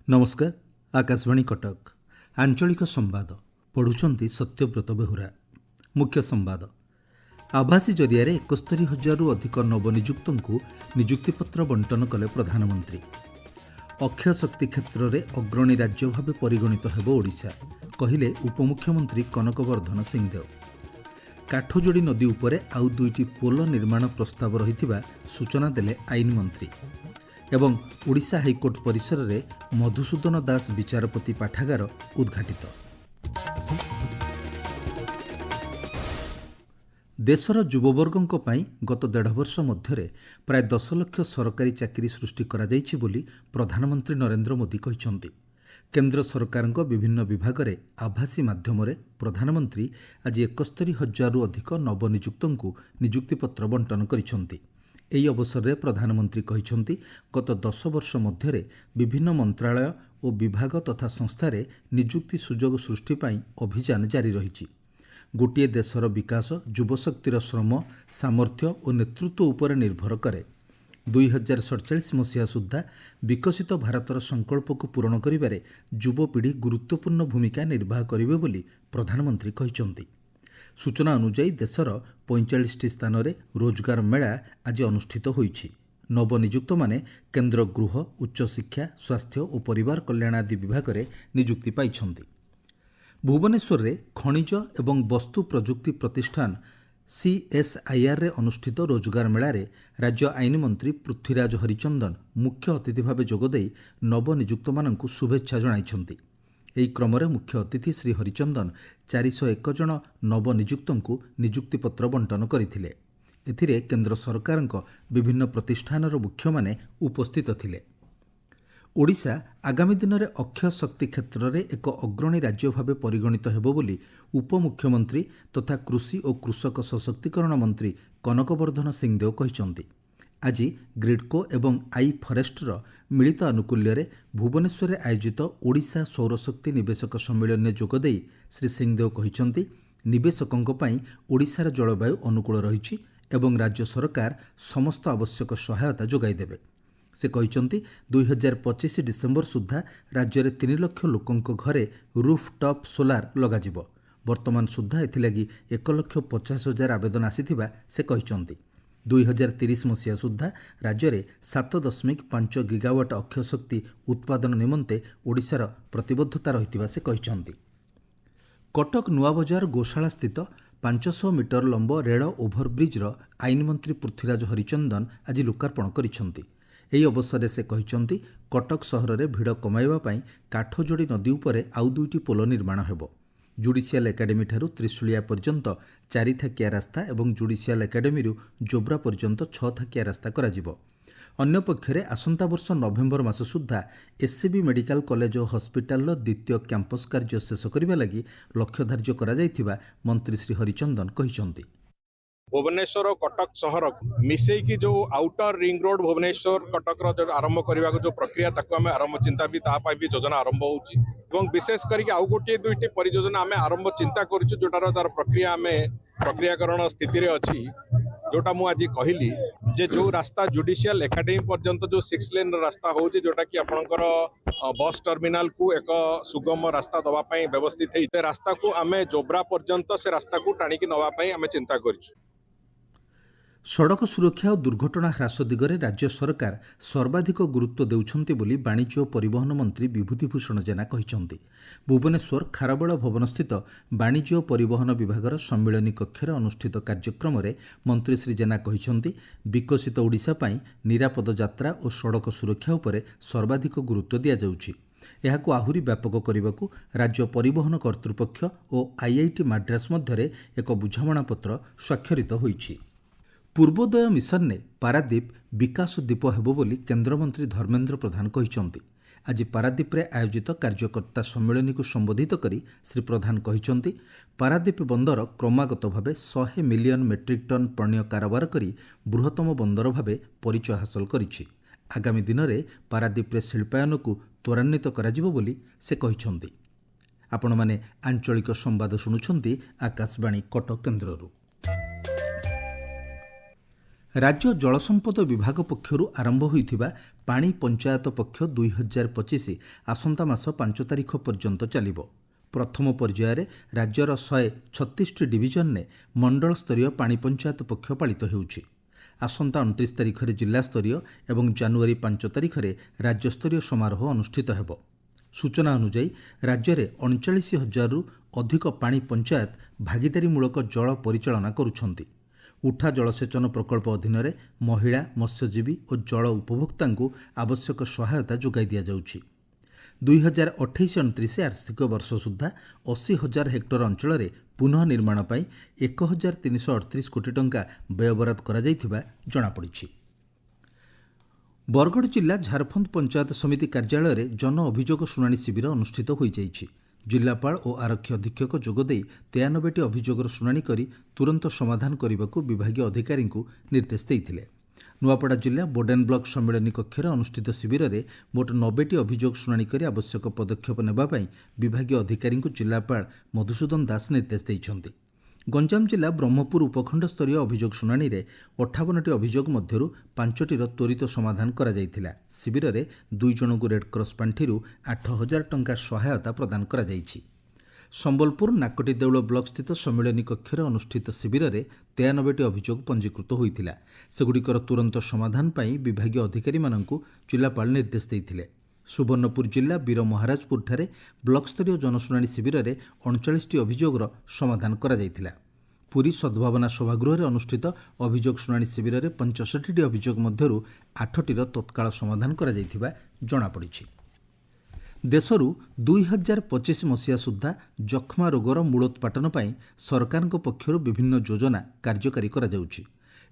नमस्कार। आकाशवाणी कटक आंचलिक संवाद पढ़ुंट सत्यव्रत बेहुरा। मुख्य संवाद आभासी जरिया 71,000 अधिक नवनियुक्त नियुक्तिपत्र बंटन कले प्रधानमंत्री। अक्षय शक्ति क्षेत्र में अग्रणी राज्य भाव परिगणित हेब ओडिशा कहिले उपमुख्यमंत्री कनकवर्धन सिंहदेव। काठजोड़ी नदी उपरे आउ 2टी पोल निर्माण प्रस्ताव रही सूचना देले आईन मंत्री। एवं ओडिशा हाईकोर्ट परिसर में मधुसूदन दास विचारपति पाठागार उद्घाटित। देशर युववर्गों गत 1.5 वर्ष मध्य प्राय 10 लाख सरकारी चाकरी सृष्टि करा जाइछि बोली प्रधानमंत्री नरेंद्र मोदी कहिसंति। केंद्र सरकार विभिन्न विभाग में आभासी माध्यम प्रधानमंत्री आज 71,000 अधिक नवनियुक्त नियुक्तिपत्र बंटन करिसंति। ଏହି ଅବସରରେ ପ୍ରଧାନମନ୍ତ୍ରୀ କହିଛନ୍ତି ଗତ 10 ବର୍ଷ ମଧ୍ୟରେ ବିଭିନ୍ନ ମନ୍ତ୍ରାଳୟ ଓ ବିଭାଗ ତଥା ସଂସ୍ଥାରେ ନିଯୁକ୍ତି ସୁଯୋଗ ସୃଷ୍ଟି ପାଇଁ ଅଭିଯାନ ଜାରି ରହିଛି। ଗୋଟିଏ ଦେଶର ବିକାଶ ଯୁବଶକ୍ତିର ଶ୍ରମ, ସାମର୍ଥ୍ୟ ଓ ନେତୃତ୍ୱ ଉପରେ ନିର୍ଭର କରେ। 2047 ମସିହା ସୁଦ୍ଧା ବିକଶିତ ଭାରତର ସଂକଳ୍ପକୁ ପୂରଣ କରିବାରେ ଯୁବପିଢ଼ି ଗୁରୁତ୍ୱପୂର୍ଣ୍ଣ ଭୂମିକା ନିର୍ବାହ କରିବେ ବୋଲି ପ୍ରଧାନମନ୍ତ୍ରୀ କହିଛନ୍ତି। सूचना अनुजाई देशर 45टी स्थान में रोजगार मेला आज अनुष्ठित होईछि। नवनियुक्त माने केंद्र गृह, उच्चशिक्षा, स्वास्थ्य और परिवार कल्याण आदि विभाग में नियुक्ति पाइछन्ति। भुवनेश्वर में खनिज एवं वस्तु प्रजुक्ति प्रतिष्ठान CSIR रे अनुष्ठित रोजगार मेला रे राज्य आईन मंत्री पृथ्वीराज हरिचंदन मुख्य अतिथि भाव जोगदे नवनियुक्त मानकु शुभेच्छा जणाइछन्ति। ଏହି କ୍ରମରେ ମୁଖ୍ୟ ଅତିଥି ଶ୍ରୀ ହରିଚନ୍ଦନ 401 ଜଣ ନବନିଯୁକ୍ତଙ୍କୁ ନିଯୁକ୍ତିପତ୍ର ବଣ୍ଟନ କରିଥିଲେ। ଏଥିରେ କେନ୍ଦ୍ର ସରକାରଙ୍କ ବିଭିନ୍ନ ପ୍ରତିଷ୍ଠାନର ମୁଖ୍ୟମାନେ ଉପସ୍ଥିତ ଥିଲେ। ଓଡ଼ିଶା ଆଗାମୀ ଦିନରେ ଅକ୍ଷୟ ଶକ୍ତି କ୍ଷେତ୍ରରେ ଏକ ଅଗ୍ରଣୀ ରାଜ୍ୟ ଭାବେ ପରିଗଣିତ ହେବ ବୋଲି ଉପମୁଖ୍ୟମନ୍ତ୍ରୀ ତଥା କୃଷି ଓ କୃଷକ ସଶକ୍ତିକରଣ ମନ୍ତ୍ରୀ କନକବର୍ଦ୍ଧନ ସିଂହଦେଓ କହିଛନ୍ତି। आज ग्रिडको एवं आई फरेस्टर मिलित आनुकूल्य भुवनेश्वर आयोजित ओडिशा सौरशक्ति निवेशक सम्मेलन में जोगदे श्री सिंहदेव कहते निवेशकों ओडिशार जलवायु अनुकूल रही एवं राज्य सरकार समस्त आवश्यक सहायता जोगाईदेवे। से कहते 2025 डिसेम्बर सुधा राज्य में 3 लाख लोकों घरे रूफटॉप सोलार लगाजिब। वर्तमान सुधा एथिलागी 1,50,000 आवेदन आसीथिबा से कहते। 2030 मसीहा सुधा राज्य में 7.5 गीगावाट अक्षय शक्ति उत्पादन निमंते ओडिशार प्रतिबद्धता रही से कहते। कटक नुआबजार गोशाला स्थित 500 मीटर लंब रेल ओभरब्रिजर आईन मंत्री पृथ्वीराज हरिचंदन आज लोकार्पण करिसेंति। ଏହି ଅବସରରେ ସେ କହିଛନ୍ତି କଟକ ସହରରେ ଭିଡ଼ କମାଇବା ପାଇଁ କାଠଯୋଡ଼ି ନଦୀ ଉପରେ ଆଉ 2ଟି ପୋଲ ନିର୍ମାଣ ହେବ। जुडिशियल एकाडेमी ठारू त्रिशूलिया पर्यंत 4 थाकिया रास्ता और जुडिशियल एकाडेमी जोब्रा पर्यंत 6 थाकिया रास्ता कराजिबो। अन्य पक्षरे आसंता वर्ष नवेम्बर मास सुद्धा एससीबी मेडिकल कॉलेज और हॉस्पिटल द्वितीय कैंपस कार्य शेष करने लगी लक्ष्य धार्य करा जायथिबा मंत्री श्री हरिचंदन कहिसंति। भुवनेश्वर और कटक सहर मिसेकी जो outer ring road Bhubaneswar Cuttack जो आरंभ करने जो प्रक्रिया ताको आमे आरंभ चिंता भी तापाई भी योजना आरंभ होउची एवं विशेष करके आउ गोटे 2टी परियोजना आमे आरंभ चिंता करिछु जोटार तार प्रक्रिया आमे प्रक्रियाकरण स्थिति रे अछि। जोटा मु आज कहली जे जो रास्ता जुडिशियल एकाडेमी पर्यंत जो 6 लेन रास्ता होउची जोटा कि आपनकर बस टर्मिनाल को एक सुगम रास्ता दवा पई व्यवस्थित है रास्ता को आमे जोब्रा पर्यंत से रास्ता को टाणी कि नवा पई आमे चिंता करिछु। सड़क सुरक्षा और दुर्घटना ह्रास दिगरे राज्य सरकार सर्वाधिक गुरुत्व देउछन्ति बोली वाणिज्य और परिवहन मंत्री विभूतिभूषण जेना कहिसंति। भुवनेश्वर खारबेल भवन स्थित वाणिज्य और परिवहन विभागर सम्मिलनी कक्षरे अनुष्ठित कार्यक्रम में मंत्री श्री जेना कहिसंति विकसित ओडिशा पई निरापद यात्रा और सड़क सुरक्षा उपरे सर्वाधिक गुरुत्व दिया जाउछि। एहाकु आहुरी व्यापक करबाकू राज्य परिवहन कर्तृपक्ष और IIT माड्रास मध्यरे एक बुझामणा पत्र स्वाक्षरित होईछि। पूर्वोदय मिशन ने पारादीप विकास द्वीप हेबो बोली केन्द्रमंत्री धर्मेन्द्र प्रधान कहिसंति। आज पारादीप रे आयोजित कार्यकर्ता सम्मेलन को संबोधित करी श्री प्रधान कहिसंति पारादीप बंदर क्रमागत भावे 100 मिलियन मेट्रिक टन पण्य कारोबार करी बृहत्तम बंदर भावे परिचय हासिल करिछि। आगामी दिन में पारादीप रे शिल्पायन को त्वरान्वित कराजिबो बोली से कहिसंति। आपण माने आंचलिक संवाद शुणुछंती आकाशवाणी कटक केन्द्ररू। राज्य जलसंपद विभाग पक्षरू आरंभ होइथिबा पानी पंचायत पक्ष 2025 आसंता मास 5 तारिख पर्यंत चलिब। प्रथम पर्यायर राज्यर 136 डिविजन ने मंडल स्तरीय पानी पंचायत पक्ष पालित हेउछि। आसंता 29 तारिख जिला स्तरीय एवं जनवरी 5 तारिख राज्यस्तरीय समारोह अनुष्ठित हेब। सूचना अनुसार राज्य में 39,000 रु अधिक पानी पंचायत भागीदारीमूलक जल परिचालना करुछंती। उठा जलसेचन प्रकल्प अधीन महिला मत्स्यजीवी और जल उपभोक्ता आवश्यक सहायता जोगाई दि जाउछि। 2028-29 आर्थिक वर्ष सुधा 80,000 हेक्टर अंचल में पुनः निर्माण पर 1,338 कोटी टंका व्ययबराद करा जाइथिबा जणापड़िछि। बरगढ़ जिला झारखंड पंचायत समिति कार्यालय में जन अभियोग शुणाणी शिविर अनुष्ठित हो जाइछि। जिलापाल और आरक्षी अधीक्षक जोगदे 93टी अभियोगर शुणाणी करी तुरंत समाधान करने को विभागीय अधिकारी को निर्देश देते। नुआपड़ा जिला बोडेन ब्लॉक सम्मेलनी कक्ष में अनुष्ठित शिविर में मोट 90टी अभियोग शुणाणी कर आवश्यक पदक्षेप नेबापी विभागीय अधिकारी को जिलापाल मधुसूदन दास निर्देश देइछन्ति। गंजाम जिला ब्रह्मपुर उपखंड स्तरीय अभियोग शुणाणी में 58टी अभियोग मध्य 5टीर त्वरित समाधान करा जाइथिला। शिविर में 2 जनक रेडक्रॉस पांठि 8,000 टंका सहायता प्रदान करा जाइछि। संबलपुर नाकटी देउल ब्लॉक स्थित सम्मेलनी कक्ष में अनुष्ठित शिविर में 93टी अभियोग पंजीकृत होइथिला। सेगुड़िकर तुरंत समाधान पाई विभागीय अधिकारी माननकु जिलापाल निर्देश देइथिले। सुवर्णपुर जिला वीर महाराजपुर ठारे ब्लॉक स्तरीय जनशुणाणी शिविर में 39टी अभियोगर समाधान करा जाइथिला। पुरी सद्भावना सभागृह अनुष्ठित अभियोग शुणाणी शिविर में 65टी अभियोग मध्य 8टीर तत्काल समाधान करा जाइथिबा जणापड़िछि। देशरू 2025 मसीहा सुधा जक्ष्मा रोगर मूलोत्पाटन पर सरकार पक्षर विभिन्न योजना कार्यकारी करा जाउछि।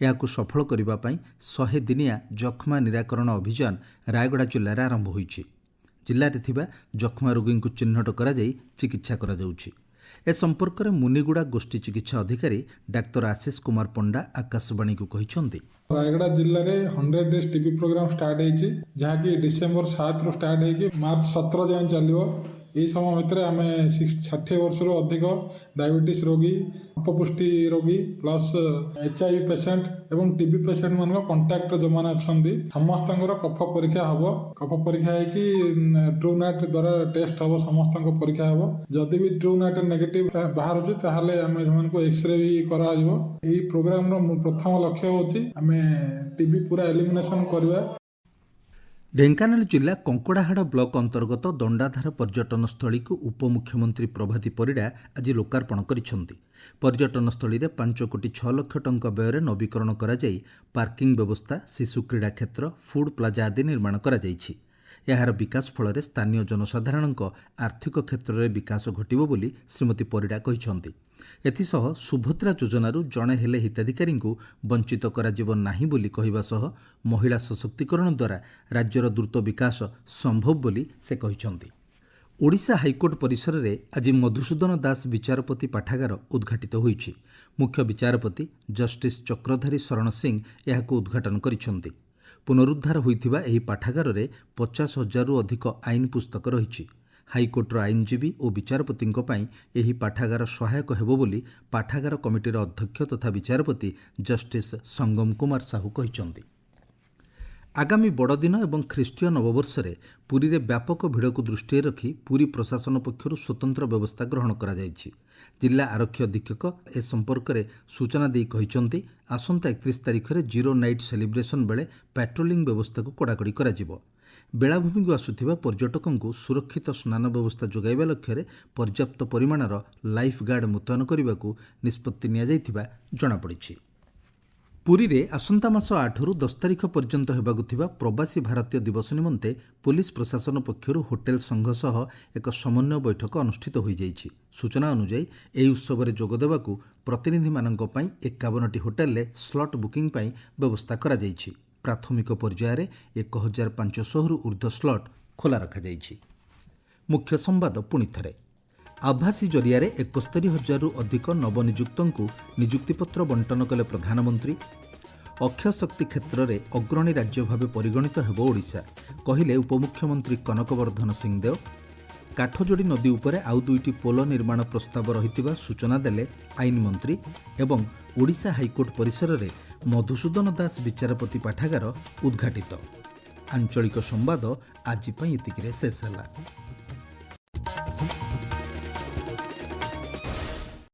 याकु सफल करबा पई 100 दिनिया जक्ष्मा निराकरण अभियान रायगड़ा जिले में आरंभ होइछि। जिले में थिबा जक्ष्मा रोगी को चिन्हट करा जाई चिकित्सा करा जाउछि। ए संपर्क में मुनिगुड़ा गोष्ठी चिकित्सा अधिकारी डाक्टर आशीष कुमार पंडा आकाशवाणी को कहिसंती। रायगड़ा जिले में 100 डेज टीबी प्रोग्राम स्टार्ट होइछि, जहाँकि डिसेम्बर 7 स्टार्ट होइकि मार्च 17 जाए चलियो। यही समय भितर आम 60 वर्ष अधिक डायबिटीज रोगी, अपपुष्टि रोगी प्लस HIV पेसेंट एवं टीबी पेसेंट मान कंटाक्ट जो मैंने अच्छा समस्त कफ परीक्षा हम। कफ परीक्षा होगी ट्रूनाट द्वारा टेस्ट हम, समस्त परीक्षा हम। जदि भी ट्रूनाट नेगेटिव बाहर आम एक्सरे भी करा। प्रोग्राम प्रथम लक्ष्य होची आम टीबी पूरा एलिमिनेशन करवा। ढेंकानाल जिला कंकड़ाहाड़ ब्लॉक अंतर्गत दंडाधार पर्यटन स्थली को उपमुख्यमंत्री प्रभाती परिड़ा आज लोकार्पण करिसेंति। पर्यटन स्थली रे 5 कोटी 6 लाख टंका व्यय नवीकरण करा जाई पार्किंग व्यवस्था, शिशु क्रीड़ा क्षेत्र, फूड प्लाजा आदि निर्माण करा जाइछि। यार विकास फल स्थानीय जनसाधारण आर्थिक क्षेत्र में विकास घटिबो बोली श्रीमती परिड़ा कहिसेंति। एथिसह सुभद्रा योजनारू जणे हेले हिताधिकारी वंचित कराजिबो नाही बोली कहिबा सह महिला सशक्तिकरण द्वारा राज्यर द्रुत विकास संभव बोली से कहिसेंति। ओडिशा हाईकोर्ट परिसर में आज मधुसूदन दास विचारपति पाठागार उद्घाटित होइछि। मुख्य विचारपति जस्टिस चक्रधारी शरण सिंह यहाको उद्घाटन करिसेंति। पुनरुद्धार होइथिबा एही पाठागार में 50,000 रु अधिक आईन पुस्तक रहिछि। हाईकोर्टर आईनजीवी और विचारपति एही पाठागार सहायक हेबो बोली पाठागार कमिटीर अध्यक्ष तथा विचारपति जस्टिस संगम कुमार साहू कहिसेंति। आगामी बड़दिन एवं ख्रीष्टीय नववर्ष में पुरी रे व्यापक भिड़ को दृष्टि रखी पुरी प्रशासन पक्षर स्वतंत्र व्यवस्था ग्रहण करा जायछि। जिला आरक्षी अधीक्षक ए संपर्क में सूचना दी कहिसेंति आसंता 31 तारिख में जीरो नाइट सेलिब्रेशन बेले पेट्रोलिंग व्यवस्था को कड़ाकड़ी करा जिवो। बेलाभूमि को आसुथिबा पर्यटकों को सुरक्षित स्नान व्यवस्था जोगाइबा लक्ष्य में पर्याप्त परिमाणर लाइफ गार्ड मुतयन करने को निष्पत्ति निया जाइथिबा जणापड़िछि। पुरी रे आसंता मास 8 रु 10 तारिख पर्यंत हेबाकु थिबा प्रवासी भारतीय दिवस निमंते पुलिस प्रशासन पक्षरु होटेल संघ सह एक समन्वय बैठक अनुष्ठित होई जाइछि। सूचना अनुसार एही उत्सव रे जोग देबाकु प्रतिनिधि माननक पई 51टी होटेल रे स्लॉट बुकिंग पई व्यवस्था करा जाइछि। प्राथमिक पर्यायर 1,500 रु ऊर्ध्व स्लॉट खोला रखा जाइछि। मुख्य संवाद पुणी थरे। आभासी जरिया 71,000 रु अधिक नवनियुक्तों नियुक्तिपत्र बंटन कले प्रधानमंत्री। अक्षय शक्ति क्षेत्र में अग्रणी राज्य भाव परिगणित हेब ओडिशा कहिले उपमुख्यमंत्री कनकवर्धन सिंहदेव। काठजोड़ी नदी उपरे आउ 2टी पोल निर्माण प्रस्ताव रही सूचना देले आईन मंत्री। एवं ओडिशा हाईकोर्ट परिसर में ମଧୁସୂଦନ ଦାସ ବିଚାରପତି ପାଠାଗାର ଉଦ୍ଘାଟିତ। ଆଞ୍ଚଳିକ ସମ୍ବାଦ ଆଜି ପାଇଁ ଏତିକିରେ ଶେଷ ହେଲା।